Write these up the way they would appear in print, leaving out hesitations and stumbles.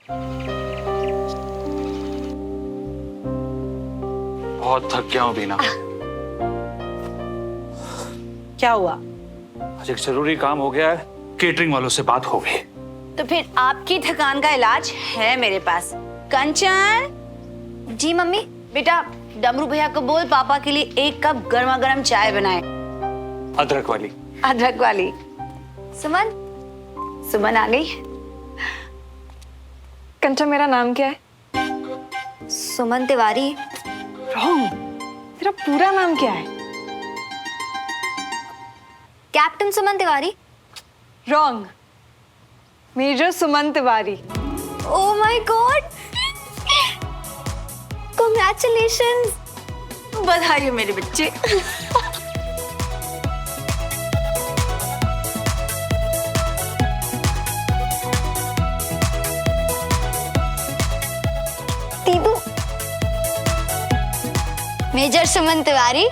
बहुत थक गया हूँ बीना। क्या हुआ? आज एक जरूरी काम हो गया है, केटरिंग वालों से बात हो गई। तो फिर आपकी थकान का इलाज है मेरे पास। कंचन। जी मम्मी। बेटा डमरू भैया को बोल पापा के लिए 1 कप गर्मा गर्म चाय बनाए। अदरक वाली। अदरक वाली। सुमन। सुमन आ गई। कंचन, मेरा नाम क्या है? सुमन तिवारी। रॉन्ग। तेरा पूरा नाम क्या है? Captain Suman Tiwari. Wrong. Major Suman Tiwari. Oh my god, congratulations. बधाई हो मेरे बच्चे। दीदू। मेजर सुमन तिवारी।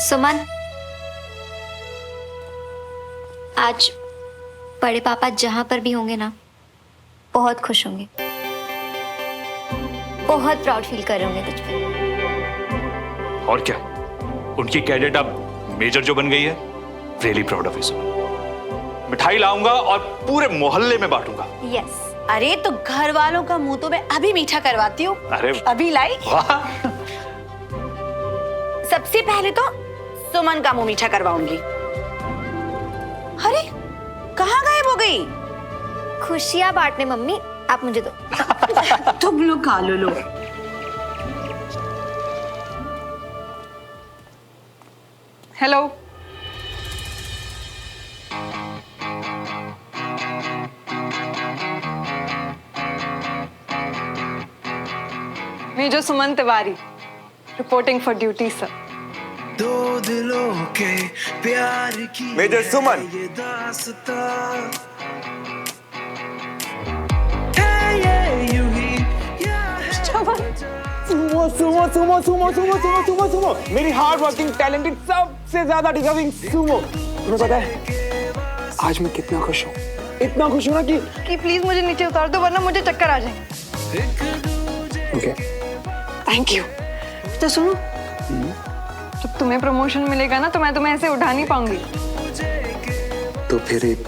सुमन, आज बड़े पापा जहां पर भी होंगे ना, बहुत खुश होंगे, बहुत प्राउड फील कर रहे होंगे तुझ पे। और क्या, उनकी कैडेट अब मेजर जो बन गई है। Really proud of you. मिठाई लाऊंगा और पूरे मोहल्ले में बांटूंगा। यस। अरे तो घर वालों का मुंह तो मैं अभी मीठा करवाती हूँ। अरे अभी लाई। सबसे पहले तो सुमन का मुंह मीठा करवाऊंगी। अरे कहाँ गायब हो गई? खुशियां बांटने मम्मी, आप मुझे दो। तुम लोग खा लो। Hello. Major Suman Tiwari, reporting for duty sir. दो दिलों के प्यार की मेजर सुमन। ये दास्तां है, ये यूं ही या है। Sumo Sumo Sumo Sumo Sumo Sumo Sumo Sumo, मेरी हार्ड वर्किंग टैलेंटेड सबसे ज्यादा डिजर्विंग सुमो। तुम्हें पता है आज मैं कितना खुश हूँ, इतना खुश हूँ ना कि प्लीज मुझे नीचे उतार दो, वरना मुझे चक्कर आ जाएंगे। Okay thank you. तो सुनो, जब तुम्हें प्रमोशन मिलेगा ना, तो मैं तुम्हें ऐसे उठा नहीं पाऊंगी। तो फिर एक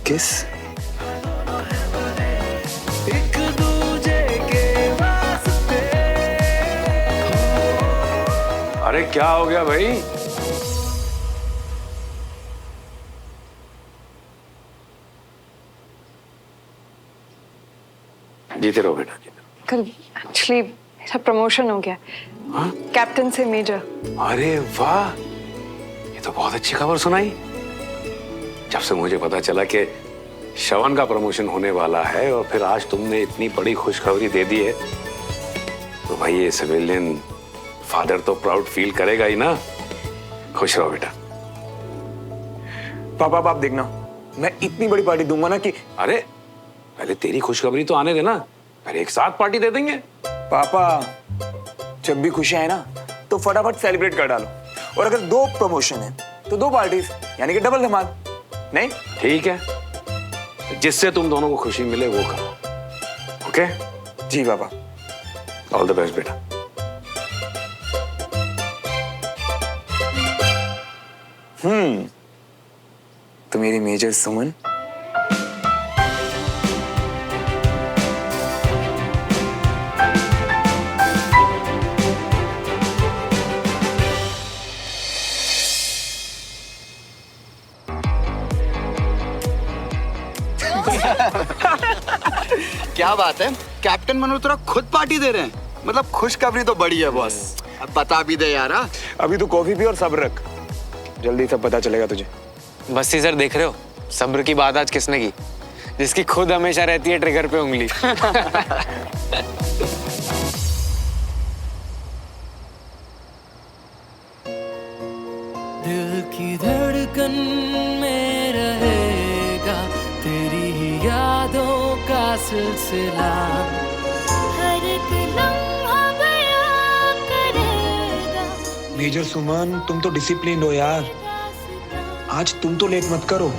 किस। एक दूजे के वास्ते। अरे क्या हो गया भाई? जीते रहो बेटा, जीते रहो। कल एक्चुअली मेरा प्रमोशन हो गया, कैप्टन से मेजर। अरे वाह, ये तो बहुत अच्छी खबर सुनाई। जब से मुझे पता चला कि श्रवण का प्रमोशन होने वाला है और फिर आज तुमने इतनी बड़ी खुशखबरी दे दी है, तो भाई ये सिविलियन फादर तो प्राउड फील करेगा ही ना। खुश रहो बेटा। पापा आप देखना, मैं इतनी बड़ी पार्टी दूंगा ना कि। अरे पहले तेरी खुशखबरी तो आने देना, फिर एक साथ पार्टी दे देंगे। पापा जब भी खुशियां है ना, तो फटाफट सेलिब्रेट कर डालो। और अगर 2 प्रमोशन है तो 2 पार्टीज, यानी कि डबल धमाल। नहीं ठीक है, जिससे तुम दोनों को खुशी मिले वो करो। ओके जी पापा। ऑल द बेस्ट बेटा। तो मेरी मेजर सुमन क्या बात है, कैप्टन मल्होत्रा खुद पार्टी दे रहे हैं। मतलब खुशखबरी तो बड़ी है बॉस। अब बता भी दे यार। अभी तो कॉफी पी और सब्र रख, जल्दी सब पता चलेगा तुझे। बस ही सर, देख रहे हो सब्र की बात आज किसने की? जिसकी खुद हमेशा रहती है ट्रिगर पे उंगली। दिल की धड़कन में रहेगा तेरी ही यादों का सिलसिला। हर एक लम्हा बयां करेगा। मेजर सुमन तुम तो डिसिप्लिन हो यार, आज तुम तो लेट मत करो।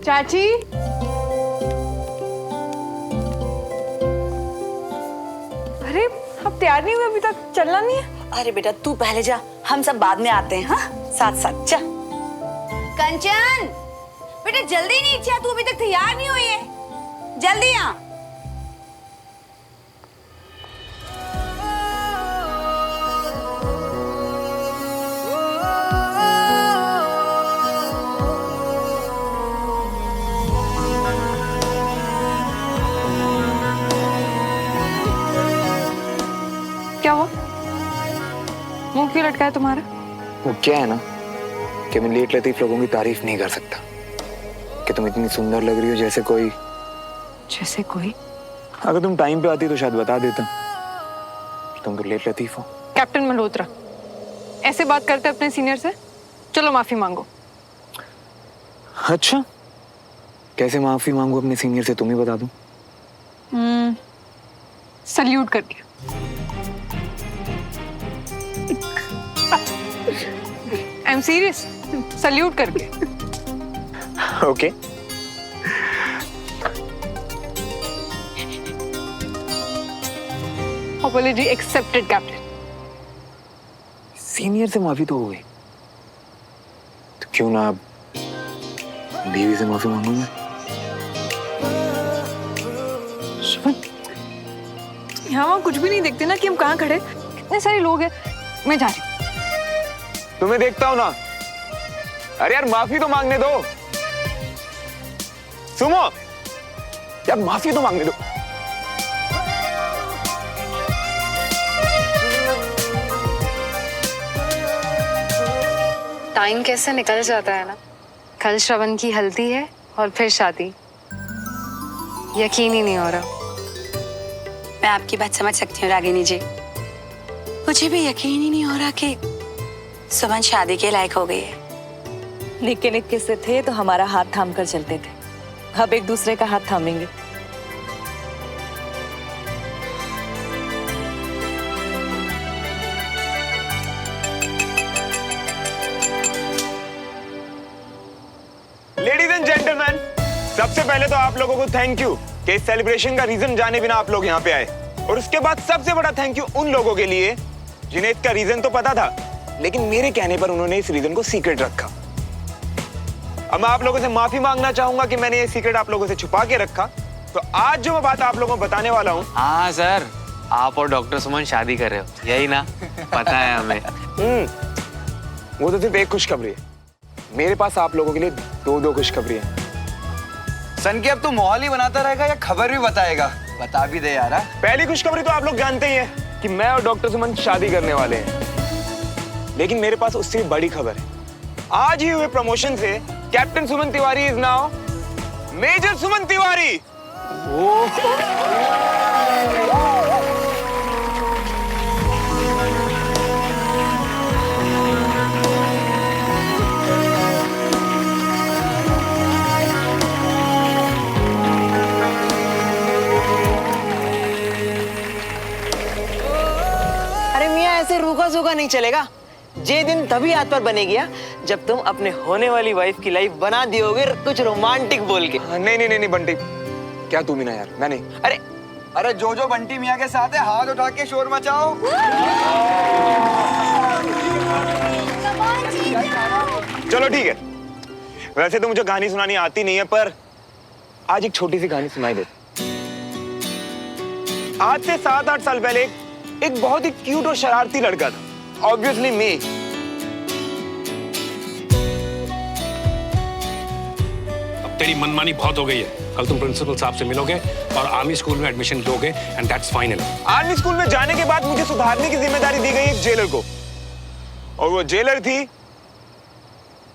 चाची अरे आप तैयार नहीं हुए अभी तक, चलना नहीं है? अरे बेटा तू पहले जा, हम सब बाद में आते हैं। हाँ साथ साथ जा। कंचन बेटा जल्दी नीचे आ, तू अभी तक तैयार नहीं हुई है, जल्दी आ। क्या हुआ? मुंह क्यों लटका है तुम्हारा? वो क्या है ना कि मैं लेट लतीफ लोगों की तारीफ नहीं कर सकता कि तुम इतनी सुंदर लग रही हो जैसे कोई। जैसे कोई? अगर तुम टाइम पे आती तो शायद बता देता। तुम तो लेट लतीफ हो। कैप्टन मल्होत्रा, ऐसे बात करते अपने सीनियर से? चलो माफी मांगो। अच्छा कैसे माफी मांगू अपने सीनियर से, तुम ही बता दो। सल्यूट कर दिया। आई एम सीरियस, सल्यूट करके। Okay apology accepted captain. Senior से माफी तो हो गई, तो क्यों ना अब बीवी से माफी मांगू मैं। यहाँ वहाँ कुछ भी नहीं देखते ना कि हम कहाँ खड़े, कितने सारे लोग हैं। मैं जा रही हूँ। तुम्हें देखता हूँ ना। अरे यार माफी तो मांगने दो। सुमो यार माफी तो मांगने दो। टाइम कैसे निकल जाता है ना। कल श्रवण की हल्दी है और फिर शादी। यकीन ही नहीं हो रहा। मैं आपकी बात समझ सकती हूँ रागिनी जी, मुझे भी यकीन ही नहीं हो रहा कि सुमन शादी के लायक हो गई है। निक्के निक्के से थे तो हमारा हाथ थाम कर चलते थे, अब एक दूसरे का हाथ थामेंगे। लेडीज एंड जेंटलमैन, सबसे पहले तो आप लोगों को थैंक यू कि इस सेलिब्रेशन का रीजन जाने बिना आप लोग यहाँ पे आए। और उसके बाद सबसे बड़ा थैंक यू उन लोगों के लिए जिन्हें इसका रीजन तो पता था, लेकिन मेरे कहने पर उन्होंने इस रीजन को सीक्रेट रखा। अब मैं आप लोगों से माफी मांगना चाहूंगा कि मैंने ये सीक्रेट आप लोगों से छुपा के रखा। तो आज जो मैं बात आप लोगों को बताने वाला हूँ। हाँ सर, आप और डॉक्टर सुमन शादी कर रहे हो, यही ना? पता है हमें। वो तो सिर्फ एक खुशखबरी है, मेरे पास आप लोगों के लिए दो खुशखबरी है। सन की अब तू माहौल ही बनाता रहेगा या खबर भी बताएगा? बता भी दे यार। पहली खुशखबरी तो आप लोग जानते ही हैं कि मैं और डॉक्टर सुमन शादी करने वाले हैं, लेकिन मेरे पास उससे बड़ी खबर है। आज ही हुए प्रमोशन से captain Suman Tiwari is now major Suman Tiwari. अरे मियाँ ऐसे रूखा सूखा नहीं चलेगा। ये दिन तभी हाथ पर बनेगी जब तुम अपने होने वाली वाइफ की लाइफ बना दियोगे कुछ रोमांटिक बोल के। नहीं बंटी, क्या तू मीना यार, मैं नहीं। अरे जो बंटी मियाँ के साथ है हाथ उठा के शोर मचाओ। चलो ठीक है, वैसे तो मुझे कहानी सुनानी आती नहीं है, पर आज एक छोटी सी कहानी सुनाई देती। आज से 7-8 साल पहले एक बहुत ही क्यूट और शरारती लड़का था, ऑब्वियसली मी। अब तेरी मनमानी बहुत हो गई है। कल तुम प्रिंसिपल साहब से मिलोगे और आर्मी स्कूल में एडमिशन लोगे, and that's final. Army school में जाने के बाद मुझे सुधारने की जिम्मेदारी दी गई एक जेलर को, और वो जेलर थी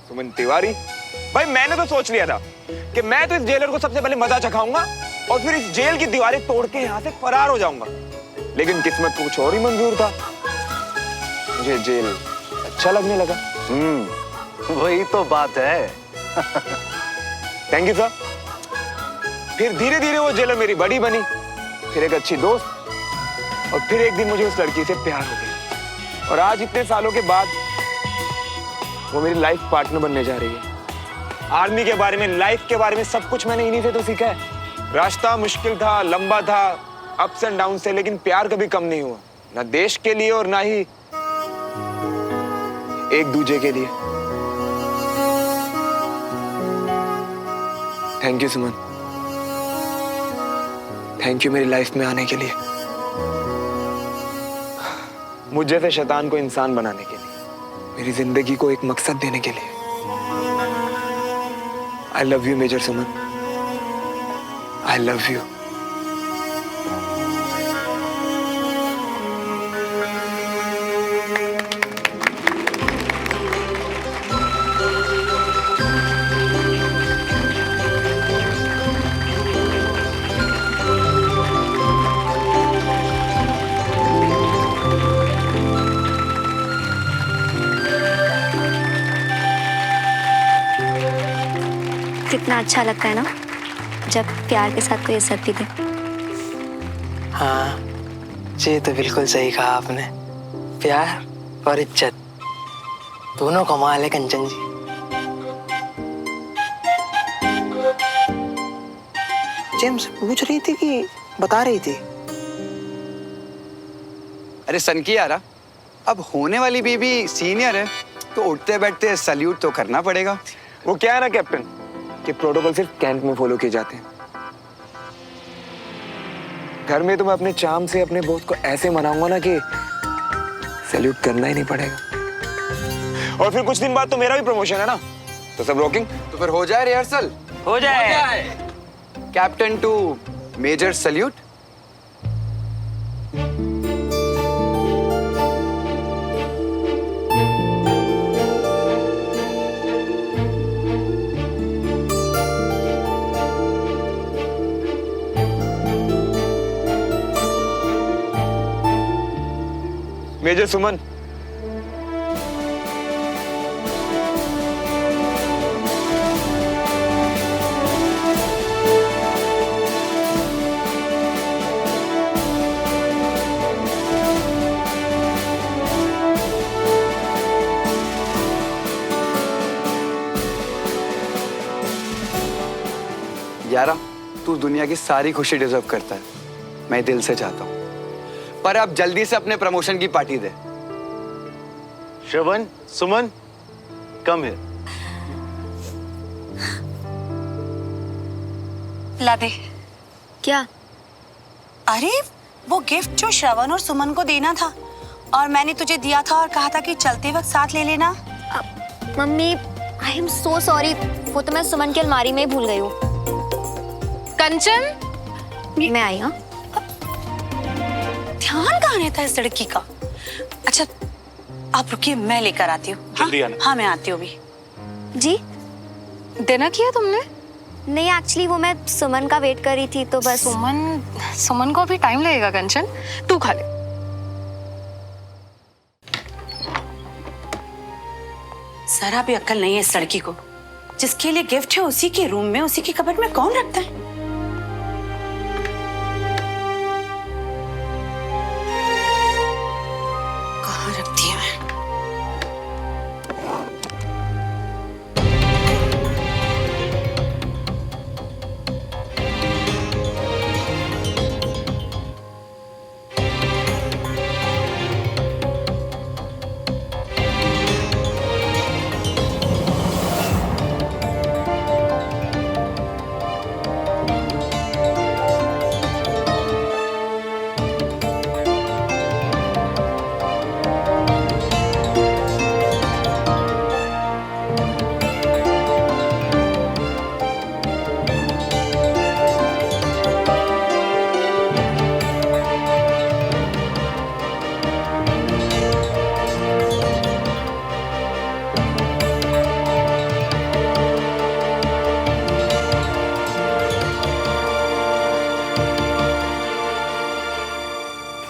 सुमन तिवारी। भाई मैंने तो सोच लिया था कि मैं तो इस जेलर को सबसे पहले मजा चखाऊंगा और फिर इस जेल की दीवारें तोड़ के यहाँ से फरार हो जाऊंगा, लेकिन किस्मत को कुछ और ही मंजूर था। मुझे जेल अच्छा लगने लगा। वही तो बात है। Thank you sir. फिर धीरे धीरे वो जेलर मेरी बड़ी बनी, फिर एक अच्छी दोस्त, और फिर एक दिन मुझे उस लड़की से प्यार हो गया, और आज इतने सालों के बाद वो मेरी लाइफ पार्टनर बनने जा रही है। आर्मी के बारे में, लाइफ के बारे में सब कुछ मैंने इन्हीं से तो सीखा है। रास्ता मुश्किल था, लंबा था, अप्स एंड डाउन से, लेकिन प्यार कभी कम नहीं हुआ, ना देश के लिए और ना ही एक दूजे के लिए। Thank you Suman, thank you मेरी लाइफ में आने के लिए, मुझ जैसे शैतान को इंसान बनाने के लिए, मेरी जिंदगी को एक मकसद देने के लिए। I love you major Suman, I love you. कितना अच्छा लगता है ना जब प्यार के साथ कोई इज्जत भी दे। हाँ, ये तो बिल्कुल सही कहा आपने। प्यार और इज्जत दोनों कमाल है कंचन जी। जेम्स पूछ रही थी कि बता रही थी? अरे सन की यारा, अब होने वाली बीबी सीनियर है तो उठते बैठते सल्यूट तो करना पड़ेगा। वो क्या है ना कैप्टन, कि प्रोटोकॉल सिर्फ कैंप में फॉलो किए जाते हैं। घर में तो मैं अपने चार्म से अपने बॉस को ऐसे मनाऊंगा ना कि सैल्यूट करना ही नहीं पड़ेगा। और फिर कुछ दिन बाद तो मेरा भी प्रमोशन है ना, तो सब रॉकिंग। तो फिर हो जाए रिहर्सल, हो जाए। Captain to major salute. Major Suman, यारा, तू दुनिया की सारी खुशी डिजर्व करता है, मैं दिल से चाहता हूँ, पर अब जल्दी से अपने प्रमोशन की party they. Shravan, Suman, come here. ला दे। क्या? अरे वो गिफ्ट जो श्रवण और सुमन को देना था और मैंने तुझे दिया था और कहा था कि चलते वक्त साथ ले लेना। Mummy, I am so sorry, वो तो मैं सुमन की अलमारी में ही भूल गई हूँ। कंचन, मैं आई। हाँ, ध्यान कहाँ रहता है इस लड़की का। अच्छा आप रुकिए, मैं लेकर आती हूँ। जल्दी आना। हाँ मैं आती हूँ अभी। जी? डिनर किया तुमने? नहीं, एक्चुअली वो मैं सुमन का वेट कर रही थी तो बस। सुमन को अभी टाइम लगेगा कंचन, तू खा ले। जरा भी अक्ल नहीं है इस लड़की को। जिसके लिए गिफ्ट है उसी के रूम में, उसी की कबर्ड में कौन रखता है? कहाँ रखती है?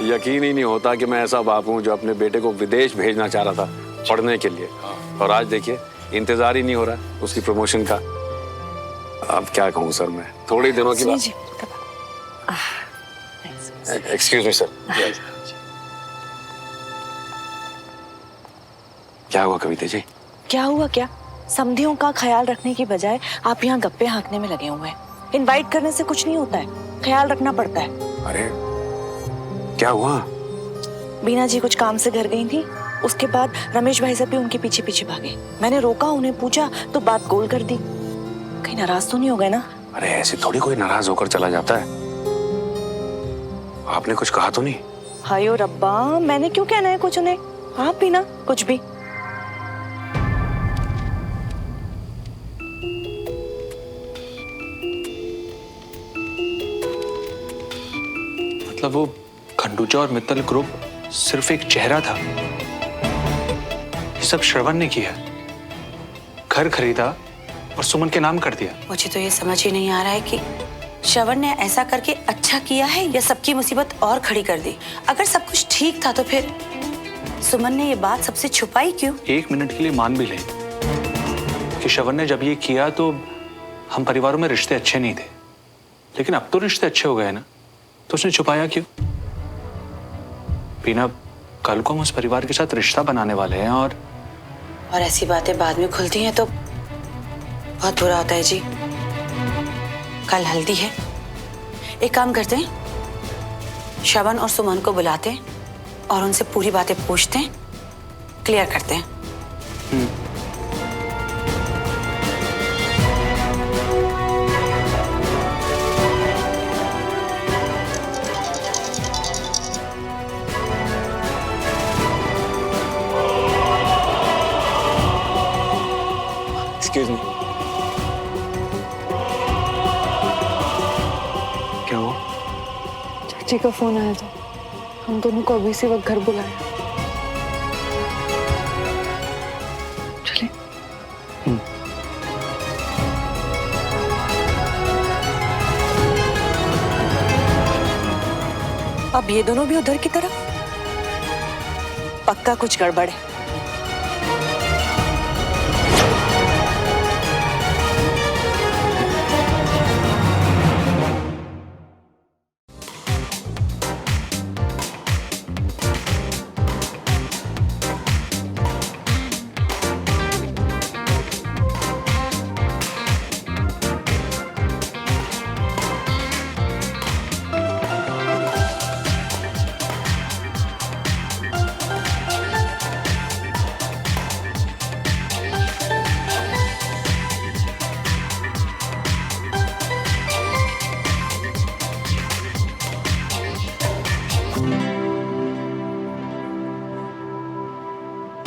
यकीन ही नहीं होता कि मैं ऐसा बाप हूँ जो अपने बेटे को विदेश भेजना चाह रहा था पढ़ने के लिए, और आज देखिए इंतजार ही नहीं हो रहा उसकी प्रमोशन का। अब क्या कहूँ सर, मैं थोड़े दिनों की बात। Excuse me sir. क्या हुआ कविता जी? क्या हुआ? क्या समधियों का ख्याल रखने की बजाय आप यहाँ गप्पे हाँकने में लगे हुए हैं। इनवाइट करने से कुछ नहीं होता है, ख्याल रखना पड़ता है। अरे क्या हुआ? बीना जी कुछ काम से घर गई थी, उसके बाद रमेश भाई साहब भी उनके पीछे पीछे भागे। मैंने रोका, उन्हें पूछा तो बात गोल कर दी। कहीं नाराज तो नहीं हो गए ना? अरे ऐसे थोड़ी कोई नाराज होकर चला जाता है। आपने कुछ कहा तो नहीं? हायो रब्बा, मैंने क्यों कहना है कुछ उन्हें? आप भी ना कुछ भी। मतलब वो खंडूचा और मित्तल ग्रुप सिर्फ एक चेहरा था। ये सब श्रवण ने किया, घर खरीदा और सुमन के नाम कर दिया। मुझे तो ये समझ ही नहीं आ रहा है कि श्रवण ने ऐसा करके अच्छा किया है या सबकी मुसीबत और खड़ी कर दी। अगर सब कुछ ठीक था तो फिर सुमन ने ये बात सबसे छुपाई क्यों? एक मिनट के लिए मान भी ले कि श्रवण ने जब ये किया तो हम परिवारों में रिश्ते अच्छे नहीं थे, लेकिन अब तो रिश्ते अच्छे हो गए ना, तो उसने छुपाया क्यों? बीना, कल को हम उस परिवार के साथ रिश्ता बनाने वाले हैं और ऐसी बातें बाद में खुलती हैं तो बहुत बुरा होता है जी। कल हल्दी है, एक काम करते हैं, श्रवण और सुमन को बुलाते हैं और उनसे पूरी बातें पूछते हैं, क्लियर करते हैं। Excuse me. क्या हुआ? चाची का फोन आया था, हम दोनों को अभी इसी वक्त घर बुलाया। चले। अब ये दोनों भी उधर की तरफ, पक्का कुछ गड़बड़ है।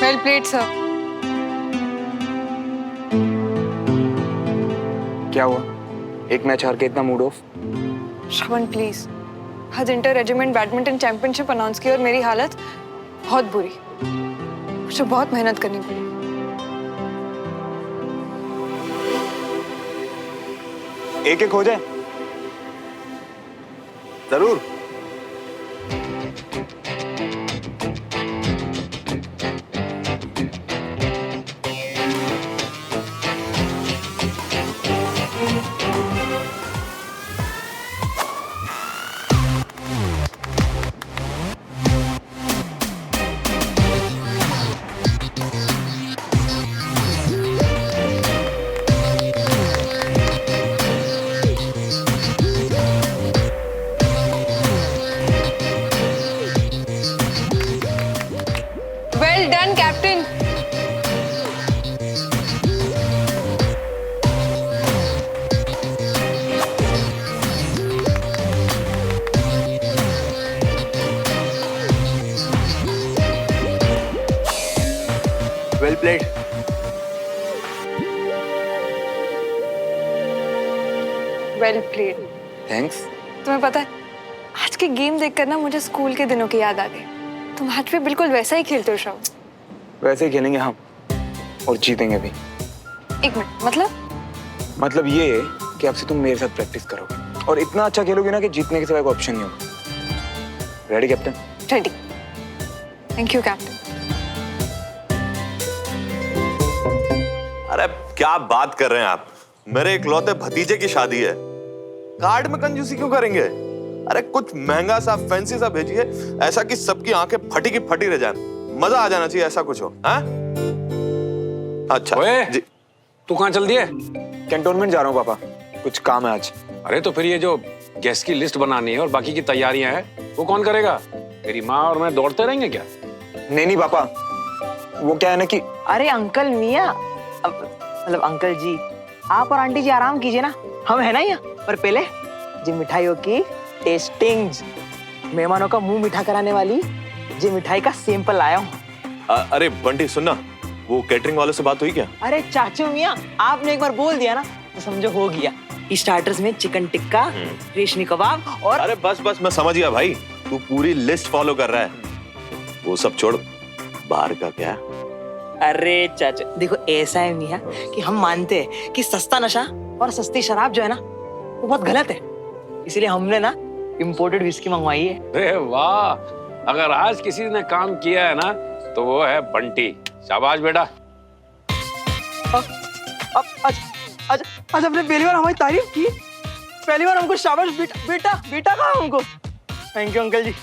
Well played sir. क्या हुआ? एक मैच हार के इतना मूड ऑफ? श्रवण प्लीज, आज inter regiment badminton championship announce की और मेरी हालत बहुत बुरी, मुझे बहुत मेहनत करनी पड़ी। एक एक हो जाए। जरूर। Well done captain. Well played. Well played. Thanks. तुम्हें पता है, आज के गेम देखकर ना मुझे स्कूल के दिनों की याद आ गई। तुम आज भी बिल्कुल वैसा ही खेलते हो श्रवण। वैसे ही खेलेंगे हम, और जीतेंगे भी। एक मिनट, मतलब ये है कि अब से तुम मेरे साथ प्रैक्टिस करोगे और इतना अच्छा खेलोगे ना कि जीतने के सिवा कोई ऑप्शन नहीं होगा। Ready captain? Ready. Thank you captain. अरे क्या बात कर रहे हैं आप? मेरे इकलौते भतीजे की शादी है, कार्ड में कंजूसी क्यों करेंगे? अरे कुछ महंगा सा फैंसी सा भेजिए, ऐसा कि सबकी आंखें फटी की फटी रह जाए। मजा आ जाना चाहिए, ऐसा कुछ हो। हाँ? अच्छा ओए, जी। तू कहाँ चल दिया? कैंटोनमेंट जा रहा हूँ पापा, कुछ काम है आज। अरे तो फिर ये जो गेस्ट की लिस्ट बनानी है और बाकी की तैयारियां हैं वो कौन करेगा? तेरी माँ और मैं दौड़ते रहेंगे क्या? नहीं पापा, वो क्या है ना कि अरे अंकल मियाँ, मतलब अंकल जी, आप और आंटी जी आराम कीजिए ना, हम है ना यहाँ। पर पहले जी मिठाइयों की टेस्टिंग, मेहमानों का मुंह मीठा कराने वाली जी मिठाई का सैंपल लाया हूँ। अरे बंटी सुनना, वो कैटरिंग वाले से बात हुई क्या? अरे चाचू मियाँ, आपने एक बार बोल दिया ना तो समझो हो गया। स्टार्टर्स में चिकन टिक्का, रेशमी कबाब और अरे बस मैं समझ गया भाई, तू पूरी लिस्ट फॉलो कर रहा है। वो सब छोड़, बाहर का क्या? अरे चाचा देखो, ऐसा है मियाँ कि हम मानते हैं कि सस्ता नशा और सस्ती शराब जो है ना वो बहुत गलत है, इसलिए हमने ना इम्पोर्टेड विस्की मंगवाई है। अरे वाह, अगर आज किसी ने काम किया है ना तो वो है बंटी। शाबाश बेटा। आज आपने पहली बार हमारी तारीफ की, पहली बार हमको शाबाश बेटा कहा हमको। थैंक यू अंकल जी,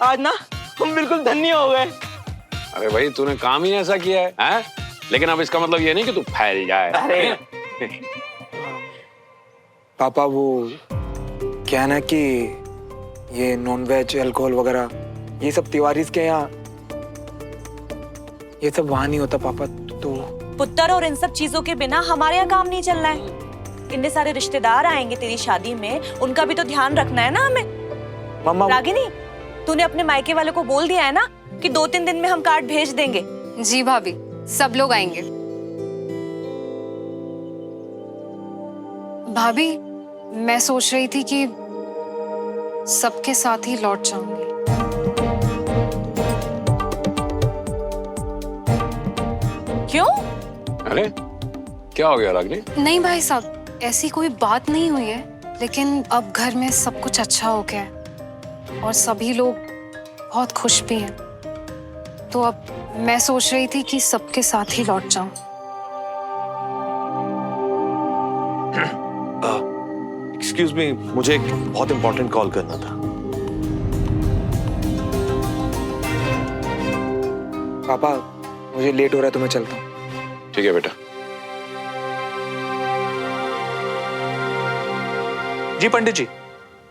आज ना हम बिल्कुल धन्य हो गए। अरे भाई तूने काम ही ऐसा किया है, हैं? लेकिन अब इसका मतलब ये नहीं कि तू फैल जाए। अरे पापा वो क्या है ना कि ये नॉन वेज अल्कोहल वगैरह ये सब तिवारी के यहाँ, ये सब वहां नहीं होता पापा। तो पुत्र, और इन सब चीजों के बिना हमारे यहाँ काम नहीं चल रहा है। इतने सारे रिश्तेदार आएंगे तेरी शादी में, उनका भी तो ध्यान रखना है ना हमें। मम्मा, रागिनी, तूने अपने मायके वाले को बोल दिया है ना कि 2-3 दिन में हम कार्ड भेज देंगे? जी भाभी, सब लोग आएंगे। भाभी, मैं सोच रही थी कि सबके साथ ही लौट जाऊंगी। क्यों? अरे क्या हो गया रागिनी? नहीं भाई साहब, ऐसी कोई बात नहीं हुई है, लेकिन अब घर में सब कुछ अच्छा हो गया है और सभी लोग बहुत खुश भी हैं। तो अब मैं सोच रही थी कि सबके साथ ही लौट जाऊं। एक्सक्यूज मी, मुझे एक बहुत इंपॉर्टेंट कॉल करना था। पापा मुझे लेट हो रहा है तो मैं चलता हूँ। ठीक है बेटा। जी पंडित जी,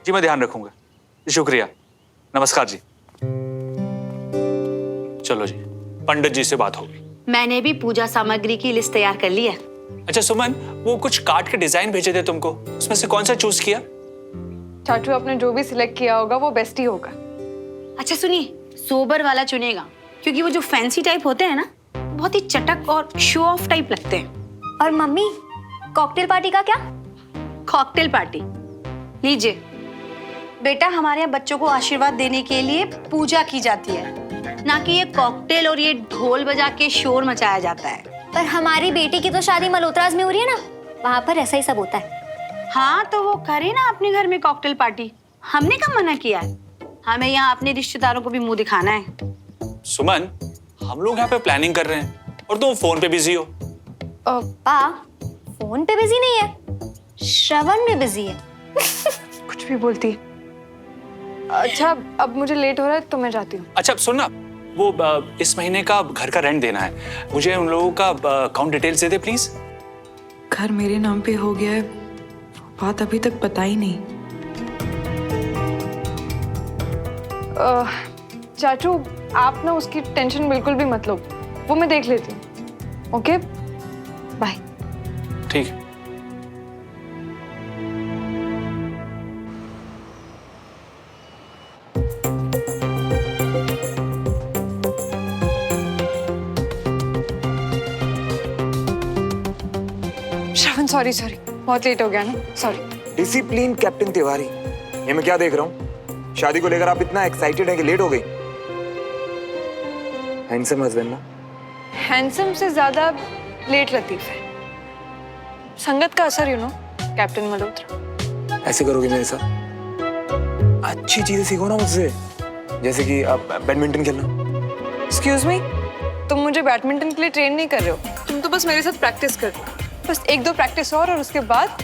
जी मैं ध्यान रखूंगा। शुक्रिया, नमस्कार जी। चलो जी, पंडित जी से बात होगी। मैंने भी पूजा सामग्री की लिस्ट तैयार कर ली है। अच्छा सुमन, वो कुछ कार्ड के डिजाइन भेजे थे तुमको, उसमें से कौन सा चूज किया? चाचू आपने जो भी सिलेक्ट किया होगा वो बेस्ट ही होगा। अच्छा सुनिए, सोबर वाला चुनेगा, क्योंकि वो जो फैंसी टाइप होते हैं ना बहुत ही चटक और शो ऑफ टाइप लगते हैं। और मम्मी, कॉकटेल पार्टी का क्या? कॉकटेल पार्टी लीजिए बेटा, हमारे यहाँ बच्चों को आशीर्वाद देने के लिए पूजा की जाती है, ना कि ये कॉकटेल और ये ढोल बजा के शोर मचाया जाता है। पर हमारी बेटी की तो शादी मल्होत्रास में हो रही है ना, वहाँ पर ऐसा ही सब होता है। हाँ तो वो करे ना अपने घर में कॉकटेल पार्टी, हमने कब मना किया है? हमें यहाँ अपने रिश्तेदारों को भी मुंह दिखाना है। सुमन, हम लोग यहाँ पे प्लानिंग कर रहे हैं और तुम फोन पे बिजी हो। पा, फोन पे बिजी नहीं है, श्रवण में बिजी है। कुछ भी बोलती है। अच्छा अब मुझे लेट हो रहा है तो मैं जाती हूँ। अच्छा सुनना, वो इस महीने का घर का रेंट देना है, मुझे उन लोगों का account details they they please. घर मेरे नाम पे हो गया है, बात अभी तक पता ही नहीं। चाचू आप ना उसकी टेंशन बिल्कुल भी मत लो, वो मैं देख लेती हूँ। Okay bye. ठीक है। श्रवण सॉरी बहुत लेट हो गया ना, सॉरी। डिसिप्लिन कैप्टन तिवारी, ये मैं क्या देख रहा हूँ? शादी को लेकर आप इतना एक्साइटेड हैं कि लेट हो गई। हैंडसम हस्बैंड ना? हैंडसम से ज्यादा लेट लतीफ है। संगत का असर, यू नो कैप्टन मल्होत्रा। ऐसे करोगे मेरे साथ? अच्छी चीजें सीखो ना मुझसे, जैसे कि आप बैडमिंटन खेलना। एक्सक्यूज मी, तुम मुझे बैडमिंटन के लिए ट्रेन नहीं कर रहे हो, तुम तो बस मेरे साथ प्रैक्टिस कर रहे हो। बस 1-2 प्रैक्टिस और उसके बाद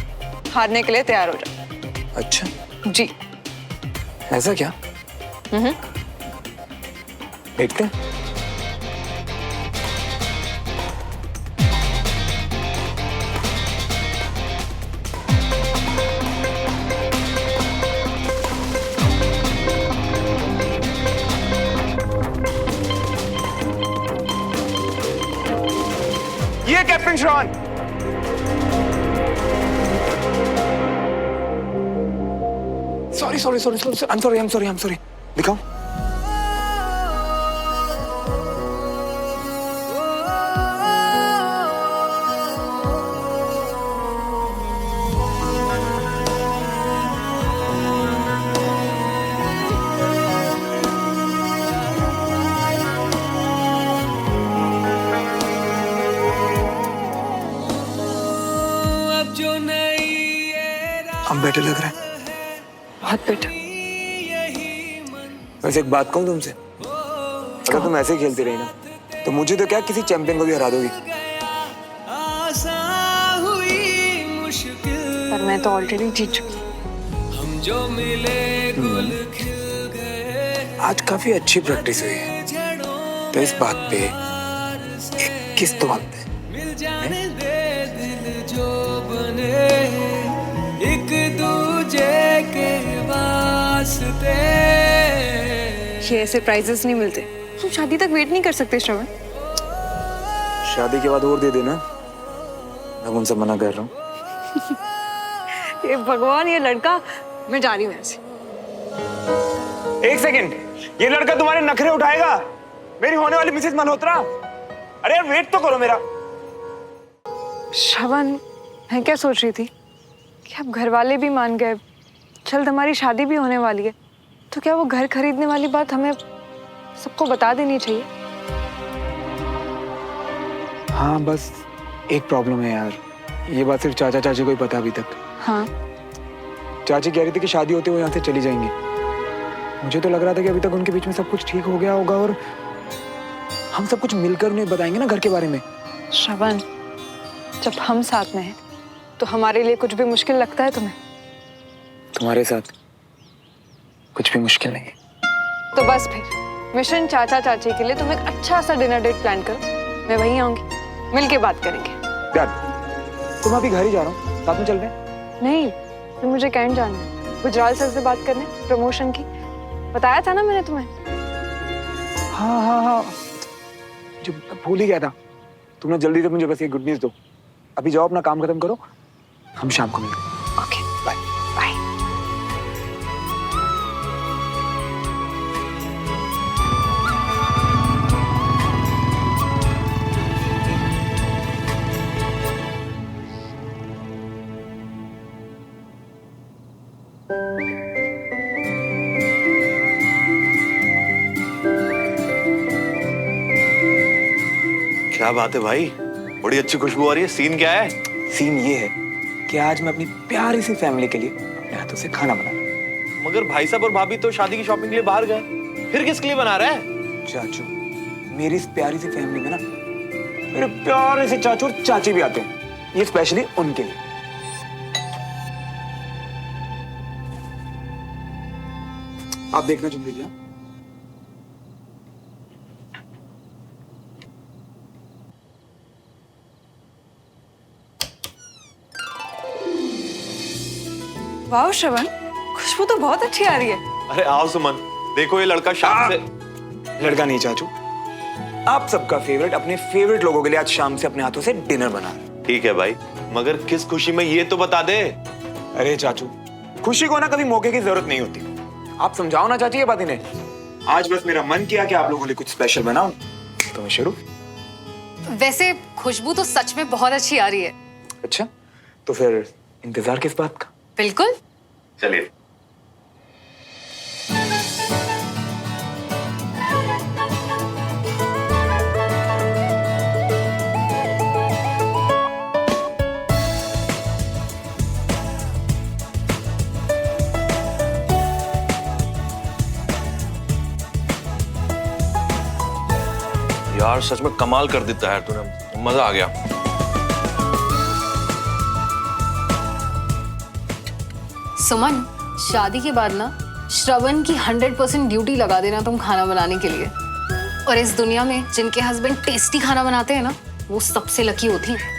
हारने के लिए तैयार हो जाओ। अच्छा जी, ऐसा क्या? देखते हैं। Shravan. Sorry sorry sorry sorry I am sorry दिखाओ। हम बेटर लग रहे हैं, बहुत बेटर। वैसे एक बात कहूँ तुमसे, अगर तुम ऐसे ही खेलती रही ना तो मुझे तो क्या किसी चैंपियन को भी हरा दोगी। पर मैं तो ऑलरेडी जीत चुकी। आज काफी अच्छी प्रैक्टिस हुई है, तो इस बात पे एक किस तो बात पे ये ऐसे प्राइजेस नहीं मिलते। तुम शादी तक वेट नहीं कर सकते श्रवण? शादी के बाद और दे देना, मैं उनसे मना कर रहा हूँ। ये भगवान, ये लड़का। मैं जा रही हूँ ऐसे। एक सेकंड, ये लड़का तुम्हारे नखरे उठाएगा, मेरी होने वाली मिसेस मल्होत्रा। अरे यार वेट तो करो मेरा। श्रवण, मैं क्या सोच रही थी कि अब घर वाले भी मान गए, जल्द हमारी शादी भी होने वाली है, तो क्या वो घर खरीदने वाली बात हमें सबको बता देनी चाहिए? हाँ बस एक प्रॉब्लम है यार, ये बात सिर्फ चाचा चाची को ही पता अभी तक। हाँ, चाची कह रही थी कि शादी होते हुए यहाँ से चली जाएंगी। मुझे तो लग रहा था कि अभी तक उनके बीच में सब कुछ ठीक हो गया होगा और हम सब कुछ मिलकर उन्हें बताएंगे ना घर के बारे में। श्रवण, जब हम साथ में हैं तो हमारे लिए कुछ भी मुश्किल लगता है तुम्हें? तुम्हारे साथ कुछ भी मुश्किल नहीं है। तो बस फिर मिशन चाचा चाची के लिए तुम एक अच्छा सा डिनर डेट प्लान करो, मैं वहीं आऊंगी, मिलके बात करेंगे। यार तुम अभी घर ही जा रहा हूँ, साथ में चल रहे हैं? नहीं, तो मुझे कैंट जाना है, गुजराल सर से बात करने प्रमोशन की। बताया था ना मैंने तुम्हें। हाँ, जो भूल ही गया था। तुमने जल्दी से मुझे बस ये गुड न्यूज दो। अभी जाओ अपना काम खत्म करो, हम शाम को मिलते हैं। Okay, bye bye. क्या बात है भाई, बड़ी अच्छी खुशबू आ रही है। सीन क्या है? सीन ये है कि आज मैं अपनी प्यारी सी फैमिली के लिए अपने हाथों से खाना बना रहा हूं। मगर भाई साहब और भाभी तो शादी की शॉपिंग के लिए बाहर गए, फिर किसके लिए बना रहा है? चाचू, मेरी इस प्यारी सी फैमिली में ना मेरे प्यारे से चाचू और चाची भी आते हैं, ये स्पेशली उनके लिए। आप देखना चुन लीजिए। वाह श्रवण, खुशबू तो बहुत अच्छी आ रही है। अरे आओ सुमन, देखो ये लड़का शाम से। लड़का नहीं चाचू, आप सबका फेवरेट अपने फेवरेट लोगों के लिए आज शाम से अपने हाथों से डिनर बना रहे हैं। ठीक है भाई, मगर किस खुशी में ये तो बता दे। अरे चाचू, खुशी को ना कभी मौके की जरूरत नहीं होती, आप समझाओ ना चाची ये बात इन्हें। आज बस मेरा मन किया कि आप लोगों के लिए कुछ स्पेशल बनाऊं, तो मैं शुरू। वैसे खुशबू तो सच में बहुत अच्छी आ रही है। अच्छा, तो फिर इंतजार किस बात का? बिल्कुल। चलिए। यार सच में कमाल कर देता है तूने, मजा आ गया। सुमन, शादी के बाद ना श्रवण की 100% ड्यूटी लगा देना तुम खाना बनाने के लिए। और इस दुनिया में जिनके हस्बैंड टेस्टी खाना बनाते हैं ना, वो सबसे लकी होती हैं।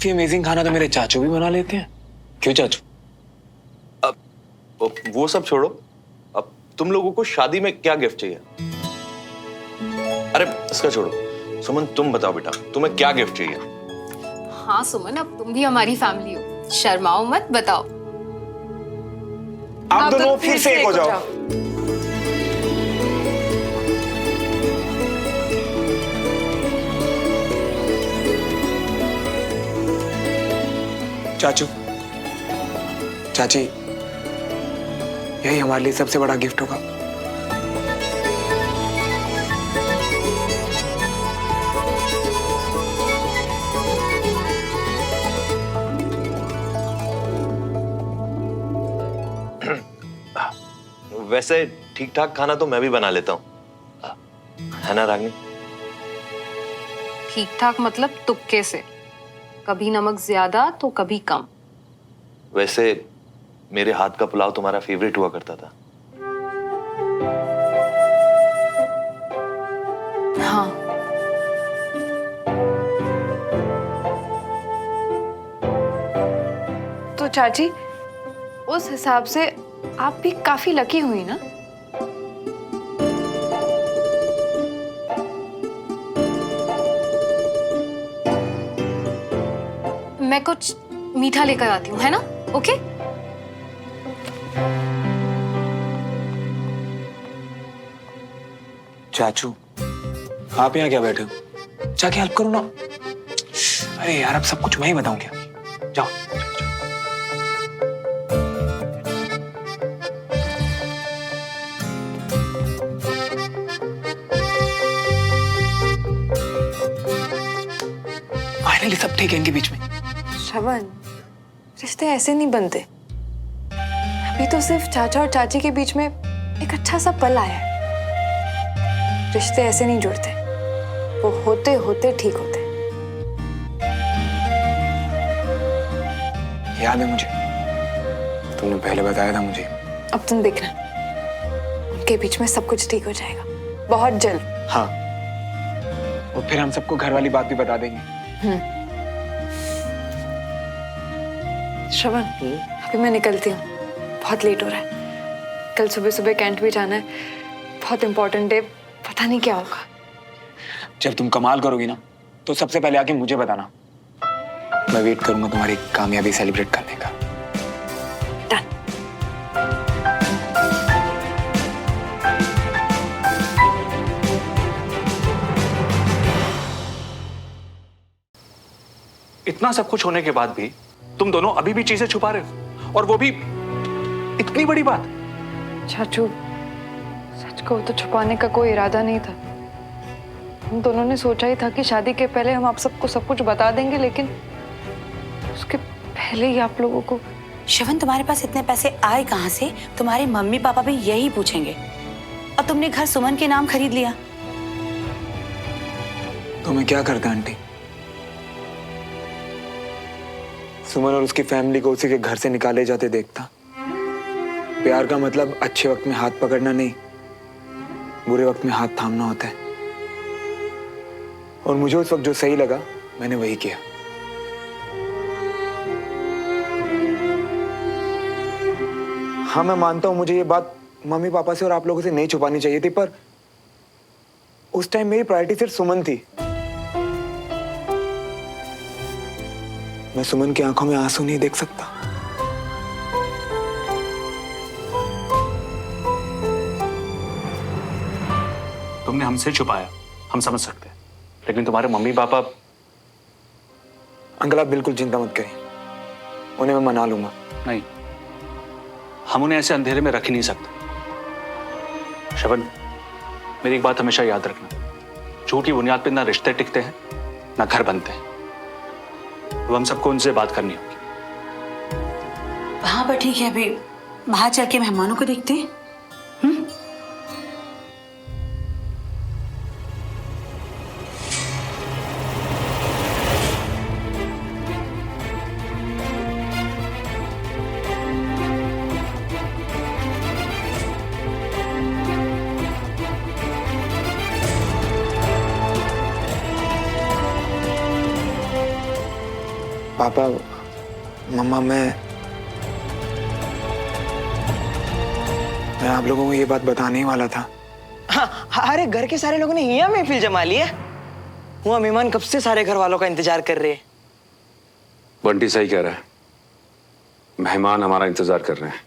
काफी अमेजिंग खाना तो मेरे चाचू भी बना लेते हैं। क्यों चाचू? अब वो सब छोड़ो, अब तुम लोगों को शादी में क्या गिफ्ट चाहिए? अरे इसका छोड़ो, सुमन तुम बताओ बेटा, तुम्हें क्या गिफ्ट चाहिए? हाँ सुमन, अब तुम भी हमारी फैमिली हो, शर्माओ मत, बताओ। आप दोनों फिर से एक हो जाओ। चाचू, चाची, यही हमारे लिए सबसे बड़ा गिफ्ट होगा। वैसे ठीक ठाक खाना तो मैं भी बना लेता हूँ, है ना रागिनी? ठीक ठाक मतलब तुक्के से, कभी नमक ज्यादा तो कभी कम। वैसे मेरे हाथ का पुलाव तुम्हारा फेवरेट हुआ करता था। हाँ। तो चाची, उस हिसाब से आप भी काफी लकी हुई ना। मैं कुछ मीठा लेकर आती हूँ, है ना? ओके? चाचू, आप यहाँ क्या बैठे हो? जाके हेल्प करो ना। अरे यार, अब सब कुछ मैं ही बताऊं क्या? जाओ। फाइनली सब ठीक है इनके बीच में। श्रवण, रिश्ते ऐसे नहीं बनते। अभी तो सिर्फ चाचा और चाची के बीच में एक अच्छा सा पल आया है। रिश्ते ऐसे नहीं जुड़ते, वो होते होते ठीक होते। याद है मुझे, तुमने पहले बताया था मुझे। अब तुम देखना, उनके बीच में सब कुछ ठीक हो जाएगा, बहुत जल्द। हाँ, और फिर हम सबको घर वाली बात भी बता देंगे। श्रवण, अभी मैं निकलती हूँ, बहुत लेट हो रहा है। कल सुबह सुबह कैंट भी जाना है, बहुत इंपॉर्टेंट है, पता नहीं क्या होगा। जब तुम कमाल करोगी ना, तो सबसे पहले आके मुझे बताना। मैं वेट करूंगा तुम्हारी कामयाबी सेलिब्रेट करने का। डन। इतना सब कुछ होने के बाद भी तुम दोनों अभी भी चीजें छुपा रहे हो, और वो भी इतनी बड़ी बात। चाचू, सच को तो छुपाने का कोई इरादा नहीं था। हम दोनों ने सोचा ही था कि शादी के पहले हम आप सबको सब कुछ बता देंगे, लेकिन उसके पहले ही आप लोगों को। श्रवण, तुम्हारे पास इतने पैसे आए कहाँ से? तुम्हारे मम्मी पापा भी यही पूछेंगे। और तुमने घर सुमन के नाम खरीद लिया। तो मैं क्या करता आंटी? सुमन और उसकी फैमिली को उसी के घर से निकाले जाते देखता। प्यार का मतलब अच्छे वक्त में हाथ पकड़ना नहीं, बुरे वक्त में हाथ थामना होता है। और मुझे उस वक्त जो सही लगा, मैंने वही किया। हाँ, मैं मानता हूं मुझे ये बात मम्मी पापा से और आप लोगों से नहीं छुपानी चाहिए थी, पर उस टाइम मेरी प्रायोरिटी सिर्फ सुमन थी। मैं सुमन की आंखों में आंसू नहीं देख सकता। तुमने हमसे छुपाया, हम समझ सकते हैं, लेकिन तुम्हारे मम्मी पापा। अंकल, आप बिल्कुल चिंता मत करिए, उन्हें मैं मना लूंगा। नहीं, हम उन्हें ऐसे अंधेरे में रख ही नहीं सकते। श्रवण, मेरी एक बात हमेशा याद रखना, झूठ की बुनियाद पर ना रिश्ते टिकते हैं ना घर बनते हैं। तो हम सबको उनसे बात करनी होगी। हाँ, पर ठीक है, अभी बाहर चल के मेहमानों को देखते हैं। पापा, मम्मा, मैं आप लोगों को ये बात बताने ही वाला था। हाँ, अरे घर के सारे लोगों ने यहाँ महफिल जमा ली है। हुआ मेहमान कब से सारे घर वालों का इंतजार कर रहे हैं। बंटी सही कह रहा है, मेहमान हमारा इंतजार कर रहे हैं,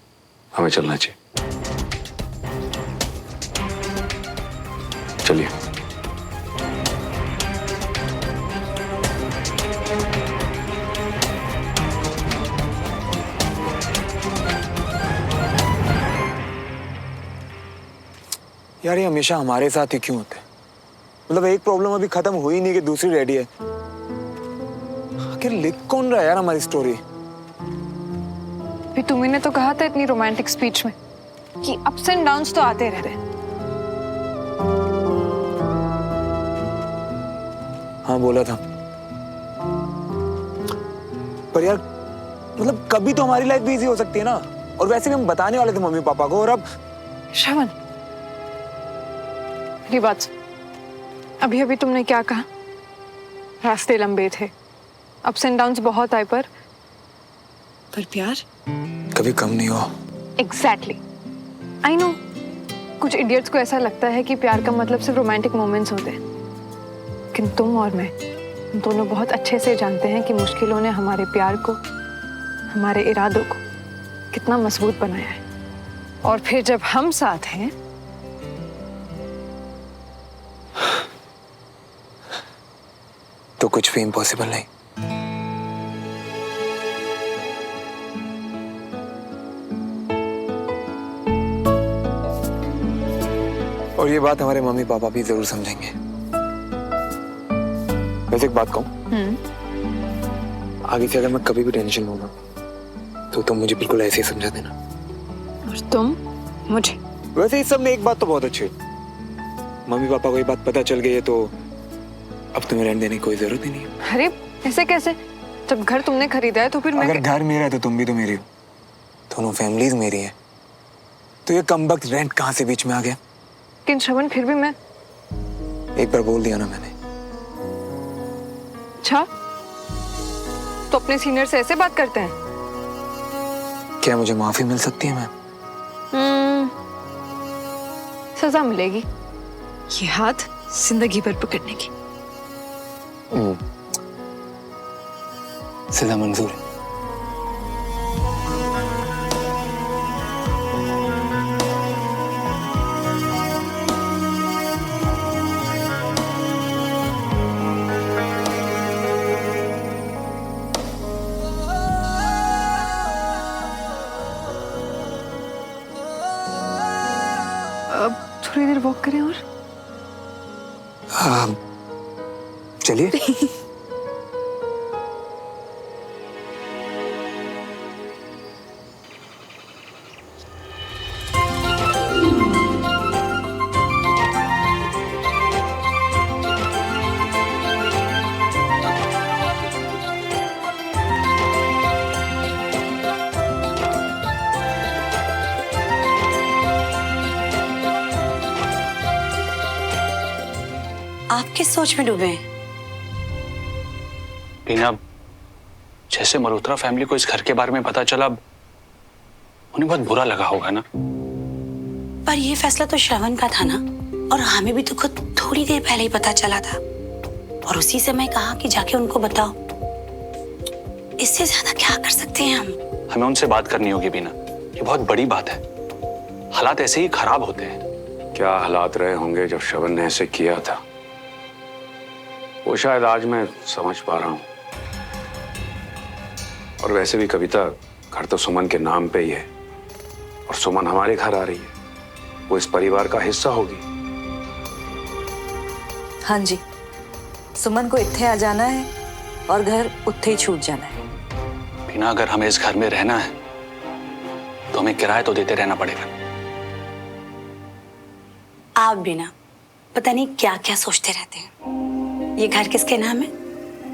हमें चलना चाहिए। चलिए। यार ये हमेशा हमारे साथ ही क्यों होते हैं? मतलब एक प्रॉब्लम अभी खत्म हुई नहीं कि दूसरी रेडी है। आखिर लिख कौन रहा है यार हमारी स्टोरी? भी तुम्ही ने तो कहा था इतनी रोमांटिक स्पीच में कि अप्स एंड डाउन्स तो आते रहते हैं। हाँ बोला था, पर यार मतलब कभी तो हमारी लाइफ भी इजी हो सकती है ना। और वैसे भी हम बताने वाले थे मम्मी पापा को, और अब श्रवण मेरी बात सुन। अभी अभी तुमने क्या कहा? रास्ते लंबे थे, अप्स एंड डाउन्स बहुत आए, पर प्यार कभी कम नहीं हुआ। Exactly, I know. कुछ इडियट्स को ऐसा लगता है कि प्यार का मतलब सिर्फ रोमांटिक मोमेंट्स होते हैं, लेकिन तुम और मैं दोनों बहुत अच्छे से जानते हैं कि मुश्किलों ने हमारे प्यार को, हमारे इरादों को कितना मजबूत बनाया है। और फिर जब हम साथ हैं तो कुछ भी इम्पॉसिबल नहीं। और ये बात हमारे मम्मी पापा भी जरूर समझेंगे। वैसे एक बात कहूं, आगे से अगर मैं कभी भी टेंशन में हूं तो तुम मुझे बिल्कुल ऐसे ही समझा देना। और तुम मुझे। वैसे इस सब में एक बात तो बहुत अच्छी है, मम्मी पापा को ये बात पता चल गई है तो अब तुम्हें रहने देने की कोई जरूरत ही नहीं है। अरे ऐसे कैसे? जब घर तुमने खरीदा है तो फिर अगर घर मेरा है तो तुम भी तो मेरी हो, दोनों फैमिलीज मेरी है, तो ये कमबख्त रेंट कहां से बीच में आ गया? लेकिन श्रवण फिर भी मैं एक बार बोल दिया ना मैंने। अच्छा, तो अपने सीनियर से ऐसे बात करते हैं? क्या मुझे माफी मिल सकती है मैम? सजा मिलेगी, ये हाथ जिंदगी भर पकड़ने की। सजा मंजूर है। अब थोड़ी देर वॉक करें और चलिए। आप किस सोच में डूबे हैं? टीना, जैसे मल्होत्रा फैमिली को इस घर के बारे में पता चला, उन्हें बहुत बुरा लगा होगा ना। पर ये फैसला तो श्रवण का था ना, और हमें भी तो खुद थोड़ी देर पहले ही पता चला था, और उसी समय कहा कि जाके उनको बताओ। इससे ज्यादा क्या कर सकते हैं हम? हमें उनसे बात करनी होगी बीना, ये बहुत बड़ी बात है। हालात ऐसे ही खराब होते हैं। क्या हालात रहे होंगे जब श्रवण ने ऐसे किया था, वो शायद आज मैं समझ पा रहा हूं। और वैसे भी कविता, घर तो सुमन के नाम पे ही है, और सुमन हमारे घर आ रही है, वो इस परिवार का हिस्सा होगी। हाँ जी, सुमन को इत्थे आ जाना है और घर उत्थे ही छूट जाना है। बीना, अगर हमें इस घर में रहना है तो हमें किराया तो देते रहना पड़ेगा। आप बिना पता नहीं क्या क्या सोचते रहते हैं। ये घर किसके नाम है?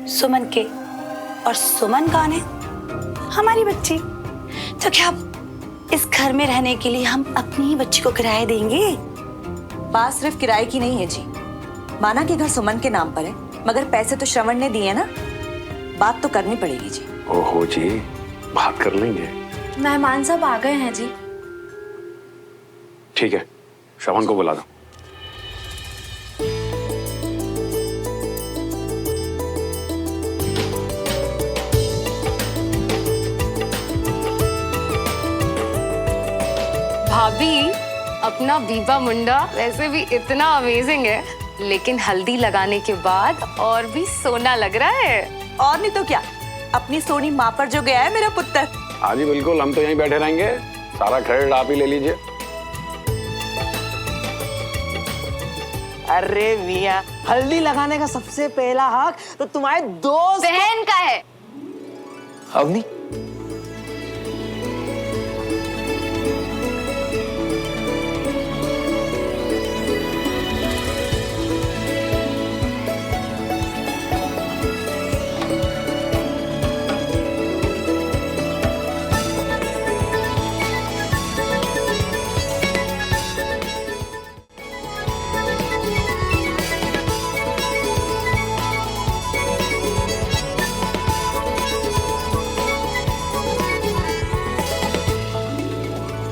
सुमन के। और सुमन कौन है? हमारी बच्ची। तो क्या इस घर में रहने के लिए हम अपनी ही बच्ची को किराया देंगे? बात सिर्फ किराए की नहीं है जी। माना कि घर सुमन के नाम पर है, मगर पैसे तो श्रवण ने दिए ना, बात तो करनी पड़ेगी जी। ओहो जी, बात कर लेंगे। मेहमान सब आ गए हैं जी। ठीक है, श्रवण को बुला दो। भाभी, अपना बीबा मुंडा वैसे भी इतना अमेजिंग है, लेकिन हल्दी लगाने के बाद और भी सोना लग रहा है। और नहीं तो क्या, अपनी सोनी माँ पर जो गया है मेरा पुत्र। हाँ जी बिल्कुल, हम तो यहीं बैठे रहेंगे, सारा क्रेडिट आप ही ले लीजिए। अरे मियाँ, हल्दी लगाने का सबसे पहला हक तो तुम्हारे दोस्त बहन का है। अवनी,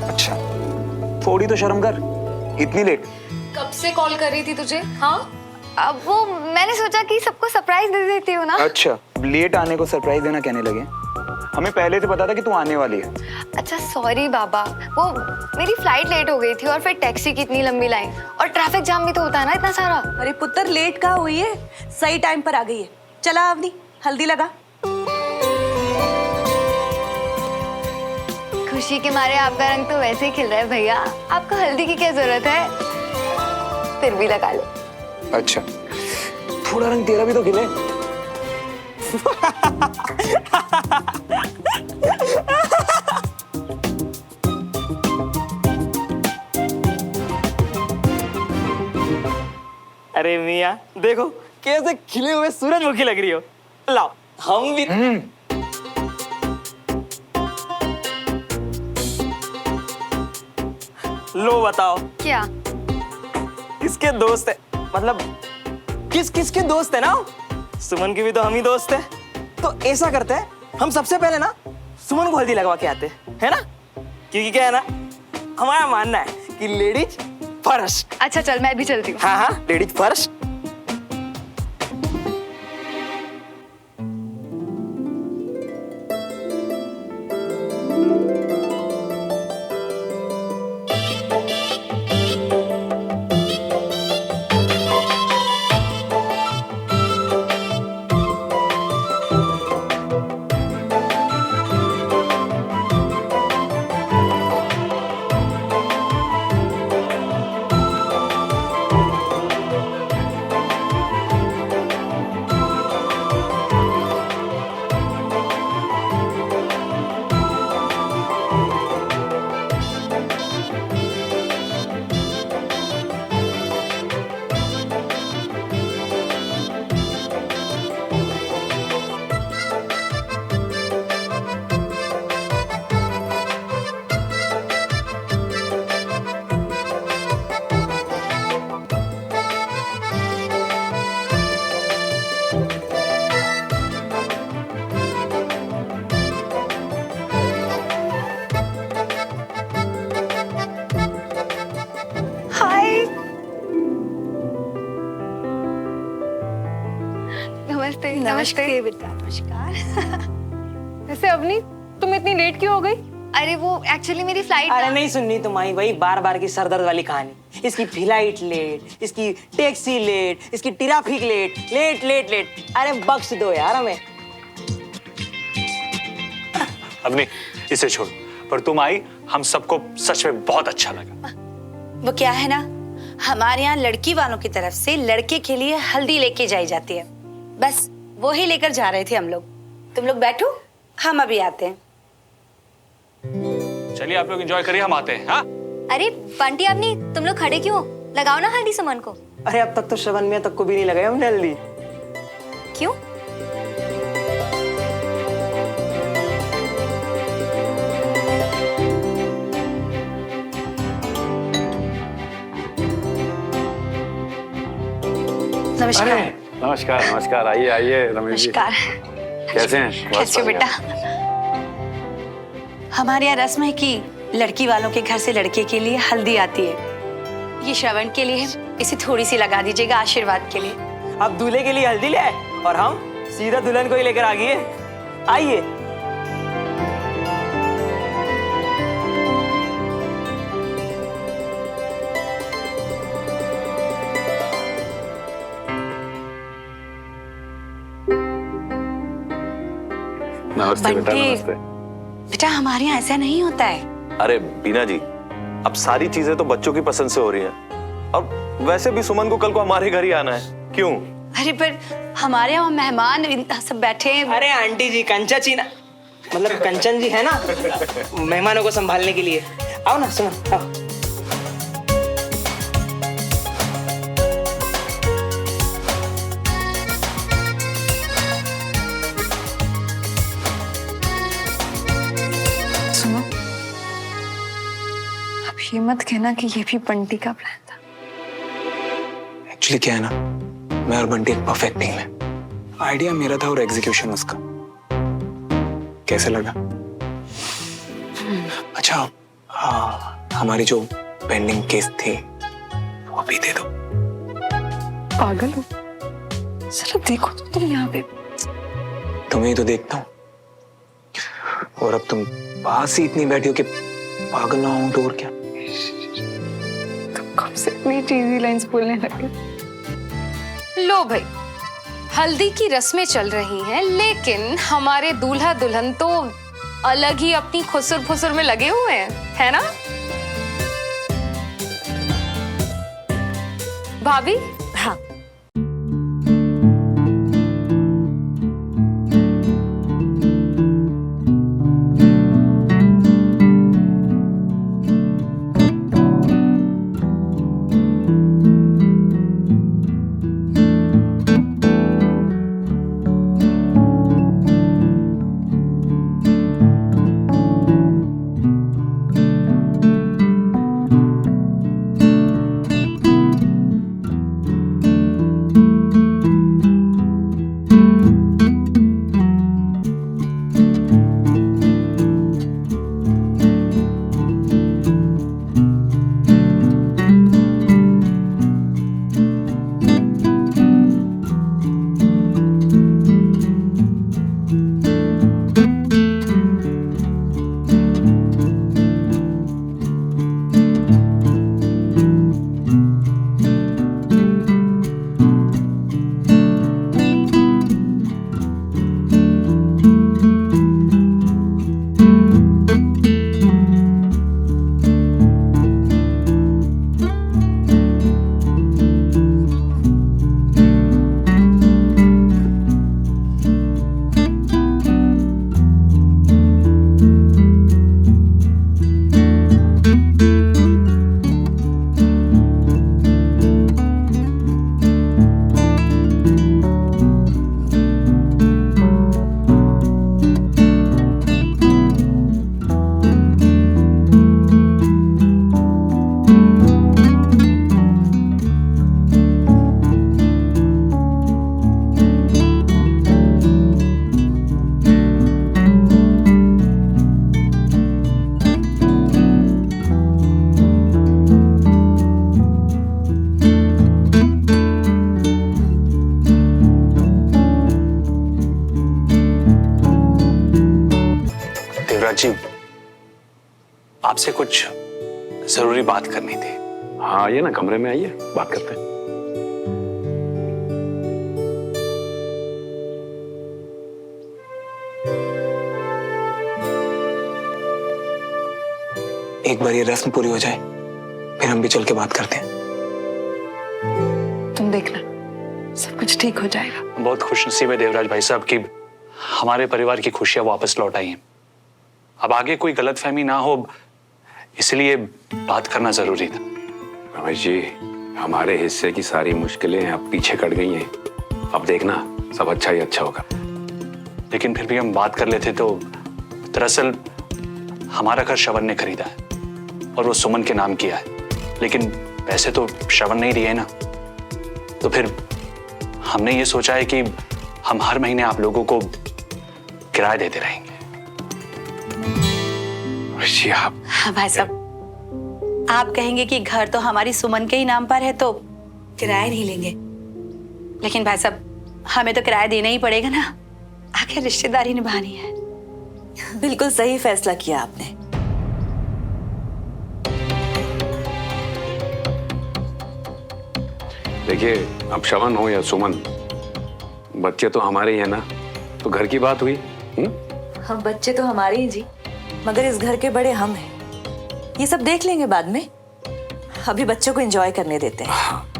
अच्छा, थोड़ी तो शर्म कर, इतनी लेट? कब से कॉल कर रही थी तुझे? हाँ, अब वो मैंने सोचा कि सबको सरप्राइज दे देती हूँ ना। अच्छा, लेट आने को सरप्राइज देना कहने लगे? हमें पहले से पता था कि तू आने वाली है। अच्छा सॉरी बाबा, वो मेरी फ्लाइट लेट हो गई थी और फिर टैक्सी की इतनी लंबी लाइन और ट्रैफिक जाम भी तो होता है ना इतना सारा। अरे पुत्र, लेट कहाँ हुई है, सही टाइम पर आ गई है। चला अवनी, हल्दी लगा। खुशी के मारे आपका रंग तो वैसे ही खिल रहा है भैया, आपको हल्दी की क्या जरूरत है, फिर भी लगा लो। अच्छा, थोड़ा रंग तेरा भी तो खिले। अरे मियाँ देखो कैसे खिले हुए सूरजमुखी लग रही हो। लाओ हम भी। लो बताओ क्या? किसके दोस्त है, मतलब किस किस के दोस्त है ना? सुमन के भी तो हम ही दोस्त है। तो ऐसा करते हैं, हम सबसे पहले ना सुमन को हल्दी लगवा के आते हैं, है ना? क्योंकि क्या है ना, हमारा मानना है कि लेडीज फर्स्ट। अच्छा चल, मैं भी चलती हूँ। हाँ हाँ, लेडीज फर्स्ट। नमस्ते। नमस्ते बेटा, नमस्कार। वैसे अवनी, तुम इतनी लेट क्यों हो गई? अरे वो एक्चुअली मेरी फ्लाइट। अरे नहीं सुननी तुम्हारी वही बार बार की सरदर्द वाली कहानी। इसकी फ्लाइट लेट, इसकी टैक्सी लेट, इसकी traffic late, late late late. अरे बख्श दो यार हमें। अवनी, इसे छोड़, पर तुम आई, हम सबको सच में बहुत अच्छा लगा। वो क्या है ना, हमारे यहाँ लड़की वालों की तरफ से लड़के के लिए हल्दी लेके जाई जाती है, बस वो ही लेकर जा रहे थे हम लोग। तुम लोग बैठो, हम अभी आते हैं। चलिए आप लोग एंजॉय करिए, हम आते हैं। हाँ, अरे बंटी अपनी, तुम लोग खड़े क्यों? लगाओ ना हल्दी सुमन को। अरे अब तक तो श्रवण में तक को भी नहीं लगाया हमने हल्दी। क्यों? नमस्कार। नमस्कार नमस्कार, आइए आइए रमेश जी। नमस्कार। कैसे हैं? कैसे हो बेटा? हमारे यहाँ रस्म है कि लड़की वालों के घर से लड़के के लिए हल्दी आती है। ये श्रवण के लिए है, इसे थोड़ी सी लगा दीजिएगा आशीर्वाद के लिए। अब दूल्हे के लिए हल्दी ले आए और हम सीधा दुल्हन को ही लेकर आ गए। आइए। नमस्ते बेटा, बंटी, नमस्ते। बेटा हमारे यहाँ ऐसा नहीं होता है। अरे बीना जी, अब सारी चीजें तो बच्चों की पसंद से हो रही हैं। और वैसे भी सुमन को कल को हमारे घर ही आना है, क्यों? अरे पर हमारे यहाँ मेहमान सब बैठे हैं। अरे आंटी जी, कंचा चीना मतलब कंचन जी है ना, मेहमानों को संभालने के लिए। आओ ना सुमन, आओ। सुनो, अब ये मत कहना कि ये भी बंटी का प्लान था। एक्चुअली क्या है ना, मैं और बंटी एक परफेक्ट टीम है। आइडिया मेरा था और एग्जीक्यूशन उसका। कैसे लगा? अच्छा, हाँ, हमारी जो पेंडिंग केस थे वो अभी दे दो। पागल हो? जरा देखो तो तुम यहाँ पे। तुम्हें ही तो देखता हूँ, और अब तुम पास ही इतनी बैठी हो कि पागल ना हो तो और क्या। तुम कब से इतनी चीजी लाइंस बोलने लगे? लो भाई, हल्दी की रस्में चल रही हैं, लेकिन हमारे दूल्हा दुल्हन तो अलग ही अपनी खुसुर फुसुर में लगे हुए हैं, है ना भाभी? हाँ। जी, आपसे कुछ जरूरी बात करनी थी। हाँ, आइए ना, कमरे में आइए, बात करते हैं। एक बार ये रस्म पूरी हो जाए, फिर हम भी चल के बात करते हैं। तुम देखना, सब कुछ ठीक हो जाएगा। बहुत खुशनसीब है देवराज भाई साहब कि हमारे परिवार की खुशियां वापस लौट आई हैं। अब आगे कोई गलतफहमी ना हो, इसलिए बात करना जरूरी था। रमेश जी, हमारे हिस्से की सारी मुश्किलें अब पीछे कट गई हैं। अब देखना, सब अच्छा ही अच्छा होगा। लेकिन फिर भी हम बात कर लेते तो दरअसल हमारा घर श्रवण ने खरीदा है और वो सुमन के नाम किया है, लेकिन पैसे तो श्रवण ने ही दिए ना। तो फिर हमने ये सोचा है कि हम हर महीने आप लोगों को किराया देते रहेंगे। जी आप हाँ भाई साहब, आप कहेंगे कि घर तो हमारी सुमन के ही नाम पर है तो किराया नहीं लेंगे, लेकिन भाई साहब हमें तो किराया देना ही पड़ेगा ना, आखिर रिश्तेदारी निभानी है। बिल्कुल सही फैसला किया आपने। देखिए, अब शवन हो या सुमन, बच्चे तो हमारे ही है ना, तो घर की बात हुई। हम बच्चे तो हमारे ही जी, मगर इस घर के बड़े हम हैं। ये सब देख लेंगे बाद में, अभी बच्चों को एंजॉय करने देते हैं।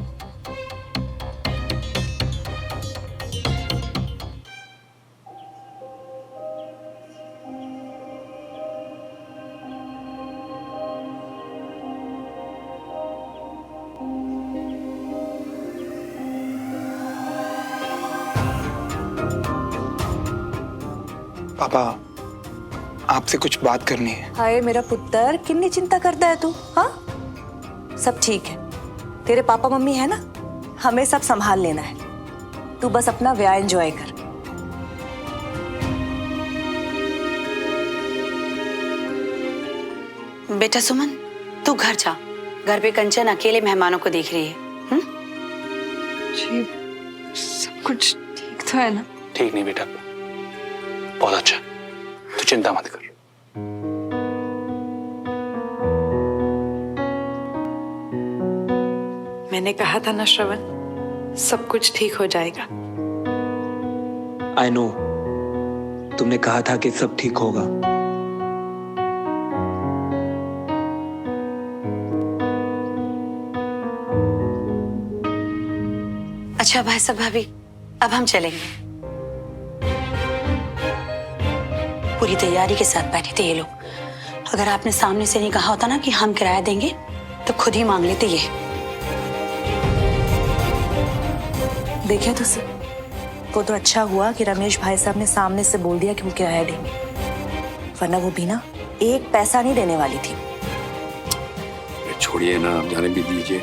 पापा, आपसे कुछ बात करनी है। हाय मेरा पुत्र, कितनी चिंता करता है तू? हाँ, सब ठीक है। तेरे पापा मम्मी है ना, हमें सब संभाल लेना है। तू बस अपना ब्याह एंजॉय कर। बेटा सुमन, तू घर जा। घर पे कंचन अकेले मेहमानों को देख रही है। जी, सब कुछ ठीक तो है ना? ठीक नहीं बेटा, बहुत अच्छा, तू चिंता मत कर। मैंने कहा था ना श्रवण, सब कुछ ठीक हो जाएगा। आई नो, तुमने कहा था कि सब ठीक होगा। अच्छा भाई साहब भाभी, अब हम चलेंगे। पूरी तैयारी के साथ बैठे थे ये लोग। अगर आपने सामने से नहीं कहा होता ना कि हम किराया देंगे, तो खुद ही मांग लेते ये। देखिए तो सर, वो तो अच्छा हुआ कि रमेश भाई साहब ने सामने से बोल दिया कि वो किराया देंगे, वरना वो भी ना एक पैसा नहीं देने वाली थी। छोड़िए ना, अब जाने भी दीजिए।